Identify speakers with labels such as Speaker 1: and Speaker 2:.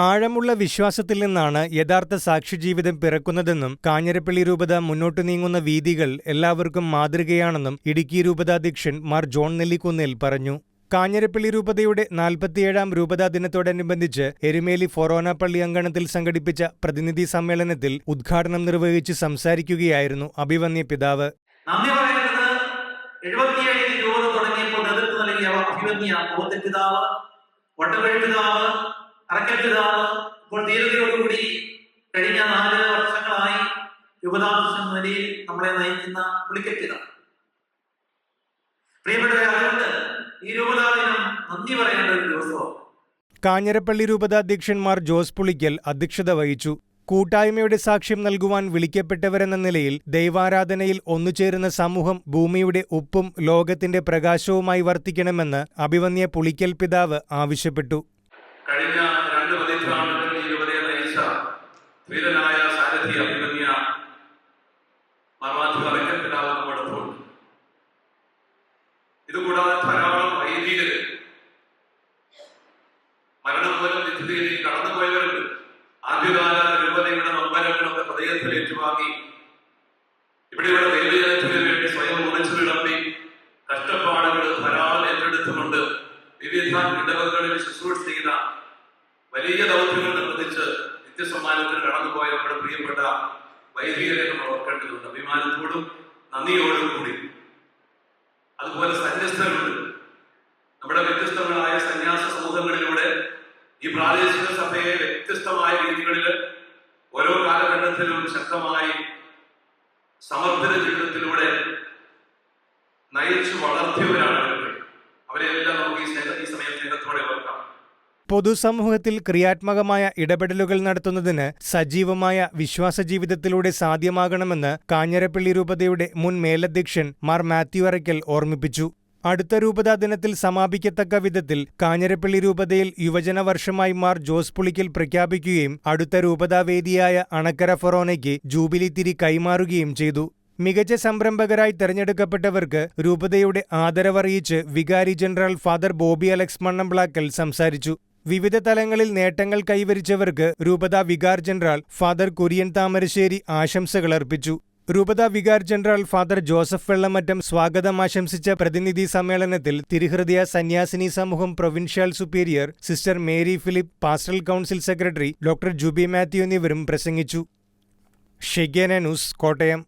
Speaker 1: ആഴമുള്ള വിശ്വാസത്തിൽ നിന്നാണ് യഥാർത്ഥ സാക്ഷ്യജീവിതം പിറക്കുന്നതെന്നും കാഞ്ഞിരപ്പള്ളി രൂപത മുന്നോട്ടു നീങ്ങുന്ന വീഥികൾ എല്ലാവർക്കും മാതൃകയാണെന്നും ഇടുക്കി രൂപതാധ്യക്ഷൻ മാർ ജോൺ നെല്ലിക്കുന്നിൽ പറഞ്ഞു. കാഞ്ഞിരപ്പള്ളി രൂപതയുടെ 47ാം രൂപതാ ദിനത്തോടനുബന്ധിച്ച് എരുമേലി ഫൊറോന പള്ളി അങ്കണത്തിൽ സംഘടിപ്പിച്ച പ്രതിനിധി സമ്മേളനത്തിൽ ഉദ്ഘാടനം നിർവഹിച്ച് സംസാരിക്കുകയായിരുന്നു അഭിവന്യ പിതാവ്.
Speaker 2: ഇപ്പോൾ ധീരതയോടുകൂടി കഴിഞ്ഞ 4 വർഷങ്ങളായി യുവതാദർശം നിലയിൽ നമ്മളെ നയിക്കുന്ന പുളിക്കപ്പിതാവ്. പ്രിയപ്പെട്ടവരെ, അതുകൊണ്ട് ഈ രൂപതാദിനം നന്ദി പറയേണ്ട ഒരു ദിവസമാണ്.
Speaker 1: കാഞ്ഞിരപ്പള്ളി രൂപതാധ്യക്ഷന്മാർ ജോസ് പുളിക്കൽ അധ്യക്ഷത വഹിച്ചു. കൂട്ടായ്മയുടെ സാക്ഷ്യം നൽകുവാൻ വിളിക്കപ്പെട്ടവരെന്ന നിലയിൽ ദൈവാരാധനയിൽ ഒന്നുചേരുന്ന സമൂഹം ഭൂമിയുടെ ഉപ്പും ലോകത്തിന്റെ പ്രകാശവുമായി വർത്തിക്കണമെന്ന് അഭിവന്യ പുളിക്കൽ പിതാവ് ആവശ്യപ്പെട്ടു.
Speaker 2: കഴിഞ്ഞ 2 പതിറ്റാണ്ടുകൾ ഈ രൂപതയെ നയിച്ച ധീരനായ സാരഥി അഭിവന്യ മാർമാധ്യമ പിതാവ് നമ്മോടൊപ്പം. ഇതുകൂടാതെ ധാരാളം വൈദികര് മരണം മൂലം നിത്യതയിലേക്ക് കടന്നുപോയവരുണ്ട്. ആദ്യകാല രൂപതയുടെ നമ്പരങ്ങളൊക്കെ ഹൃദയത്തിൽ ഏറ്റുവാങ്ങി ഇവിടെയുള്ള ദൈവജനത്തിന് വേണ്ടി സ്വയം ഉറച്ചു വിളമ്പി കഷ്ടപ്പാടുകൾ ധാരാളം ഏറ്റെടുത്തുകൊണ്ട് വിവിധ ഇടവകളിൽ ശുശ്രൂഷ ചെയ്ത വലിയ ദൗത്യങ്ങൾ നിർവഹിച്ച് നിത്യസമ്മാനത്തിന് കടന്നുപോയ നമ്മുടെ പ്രിയപ്പെട്ട വൈദികരെ നമ്മൾ ഓർക്കേണ്ടതുണ്ട്. അഭിമാനത്തോടും നന്ദിയോടും കൂടി. അതുപോലെ സന്യസ്തരുണ്ട്. നമ്മുടെ വ്യത്യസ്തങ്ങളായ സന്യാസ സമൂഹങ്ങളിലൂടെ ഈ പ്രാദേശിക സഭയെ വ്യത്യസ്തമായ രീതികളിൽ ഓരോ കാലഘട്ടത്തിലും ശക്തമായി സമർപ്പിത ജീവിതത്തിലൂടെ നയിച്ചു വളർത്തിയവരാണ് അവരെല്ലാം നമുക്ക് ഈ സമയം സ്നേഹത്തോടെ ഓർക്കാം.
Speaker 1: പൊതുസമൂഹത്തിൽ ക്രിയാത്മകമായ ഇടപെടലുകൾ നടത്തുന്നതിന് സജീവമായ വിശ്വാസ ജീവിതത്തിലൂടെ സാധ്യമാകണമെന്ന് കാഞ്ഞിരപ്പള്ളി രൂപതയുടെ മുൻ മേലധ്യക്ഷൻ മാർ മാത്യു അറയ്ക്കൽ ഓർമ്മിപ്പിച്ചു. അടുത്ത രൂപതാ ദിനത്തിൽ സമാപിക്കത്തക്ക വിധത്തിൽ കാഞ്ഞിരപ്പള്ളി രൂപതയിൽ യുവജന വർഷമായി മാർ ജോസ് പുളിക്കൽ പ്രഖ്യാപിക്കുകയും അടുത്ത രൂപതാവേദിയായ അണക്കര ഫൊറോനയ്ക്ക് ജൂബിലി തിരി കൈമാറുകയും ചെയ്തു. മികച്ച സംരംഭകരായി തെരഞ്ഞെടുക്കപ്പെട്ടവർക്ക് രൂപതയുടെ ആദരവറിയിച്ച് vicar general father Bobby Alex Mannamplackal സംസാരിച്ചു. വിവിധ തലങ്ങളിൽ നേട്ടങ്ങൾ കൈവരിച്ചവർക്ക് രൂപതാ vicar general father Kurian Thamarassery ആശംസകളർപ്പിച്ചു. രൂപതാ vicar general father Joseph Vellamattam സ്വാഗതം ആശംസിച്ച പ്രതിനിധി സമ്മേളനത്തിൽ തിരുഹൃദയ സന്യാസിനി സമൂഹം provincial superior sister Mary Philip, pastoral council secretary doctor Juby Mathew എന്നിവരും പ്രസംഗിച്ചു. ഷെഗ്യാന ന്യൂസ്, കോട്ടയം.